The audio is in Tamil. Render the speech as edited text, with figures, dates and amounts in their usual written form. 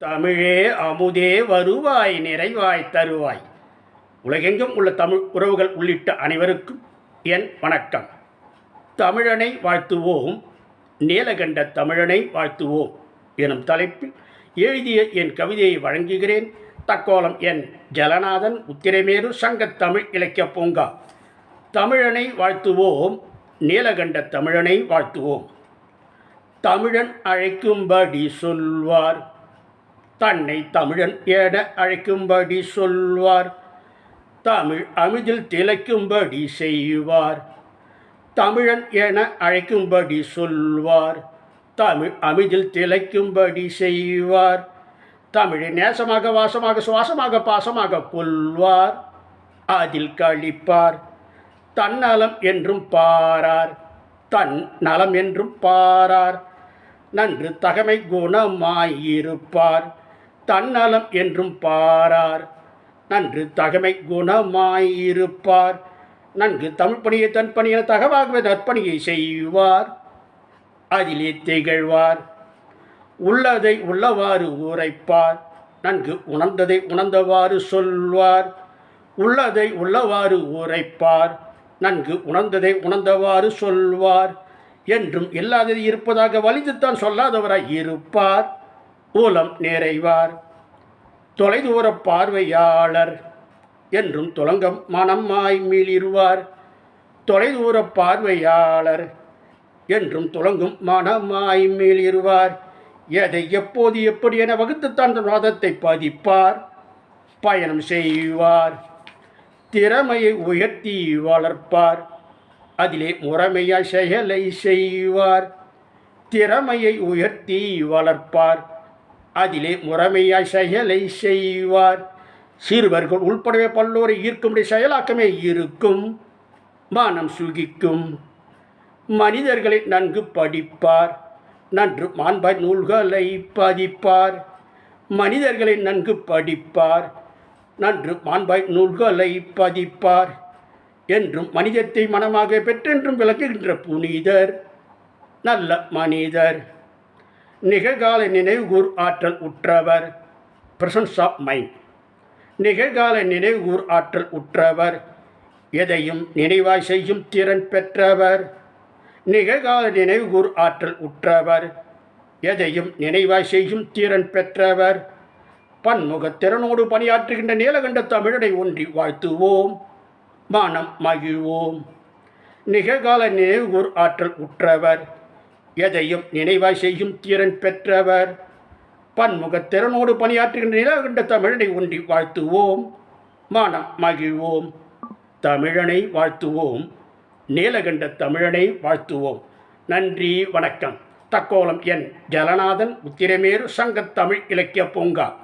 தமிழே அமுதே வருவாய் நிறைவாய் தருவாய். உலகெங்கும் உள்ள தமிழ் உறவுகள் உள்ளிட்ட அனைவருக்கும் என் வணக்கம். தமிழனை வாழ்த்துவோம், நீலகண்ட தமிழனை வாழ்த்துவோம் எனும் தலைப்பில் எழுதிய என் கவிதையை வழங்குகிறேன். தக்கோலம் என் ஜலநாதன், உத்திரமேரு சங்கத் தமிழ் இலக்கிய பூங்கா. தமிழனை வாழ்த்துவோம், நீலகண்ட தமிழனை வாழ்த்துவோம். தமிழன் அழைக்கும்படி சொல்வார், தன்னை தமிழன் என அழைக்கும்படி சொல்வார். தமிழ் அமிதில் திளைக்கும்படி செய்வார். தமிழன் என அழைக்கும்படி சொல்வார். தமிழ் அமிதில் திளைக்கும்படி செய்வார். தமிழை நேசமாக வாசமாக சுவாசமாக பாசமாக கொள்வார். அதில் கழிப்பார். தன்னலம் என்றும் பாரார். தன் நலம் என்றும் பாரார். நன்று தகமை குணமாயிருப்பார். தன்னலம் என்றும் பாரார். நன்று தகமை குணமாயிருப்பார். நன்கு தமிழ் பணியை தன் பணியென தகவாகவே நற்பணியை செய்வார். அதிலே திகழ்வார். உள்ளதை உள்ளவாறு உரைப்பார். நன்கு உணர்ந்ததை உணர்ந்தவாறு சொல்வார். உள்ளதை உள்ளவாறு உரைப்பார். நன்கு உணர்ந்ததை உணர்ந்தவாறு சொல்வார். என்றும் இல்லாதது இருப்பதாக வலிந்துத்தான் சொல்லாதவராய் இருப்பார். ஊலம் நிறைவார். தொலைதூர பார்வையாளர் என்றும் துலங்கம் மனமாய் மீளிருவார். தொலைதூர பார்வையாளர் என்றும் துலங்கும் மனமாய் மீளிருவார். எதை எப்போது எப்படி என வகுத்துத்தான் வாதத்தை பதிப்பார். பயணம் செய்வார். திறமையை உயர்த்தி வளர்ப்பார். அதிலே முறைமையாய் செயலை செய்வார். திறமையை உயர்த்தி வளர்ப்பார். அதிலே முறைமையாய் செயலை செய்வார். சிறுவர்கள் உள்படவே பல்லோரை ஈர்க்கும்படி செயலாக்கமே இருக்கும். மனம் சுகிக்கும். மனிதர்களை நன்கு படிப்பார். நன்று மாண்பாய் நூல்களை பதிப்பார். மனிதர்களை நன்கு படிப்பார். நன்று மாண்பாய் நூல்களை பதிப்பார். என்றும் மனிதத்தை மனமாக பெற்றென்றும் விளக்குகின்ற புனிதர், நல்ல மனிதர். நிகழ்கால நினைவுகூர் ஆற்றல் உற்றவர். Presence of mind. நிகழ்கால நினைவுகூர் ஆற்றல் உற்றவர். எதையும் நினைவாய் செய்யும் திறன் பெற்றவர். நிகழ்கால நினைவுகூர் ஆற்றல் உற்றவர். எதையும் நினைவாய் செய்யும் திறன் பெற்றவர். பன்முகத் திறனோடு பணியாற்றுகின்ற நீலகண்ட தமிழனை ஒன்றி வாழ்த்துவோம், மனம் மகிழ்வோம். நிகழ்கால நினைவுகூர் ஆற்றல் உற்றவர். எதையும் நினைவாய் செய்யும் திறன் பெற்றவர். பன்முகத் திறனோடு பணியாற்றுகின்ற நீலகண்ட தமிழனை ஒன்றி வாழ்த்துவோம், மனம் மகிழ்வோம். தமிழனை வாழ்த்துவோம், நீலகண்ட தமிழனை வாழ்த்துவோம். நன்றி, வணக்கம். தக்கோலம் என் ஜலநாதன், உத்திரமேரு சங்கத் தமிழ் இலக்கிய பூங்கா.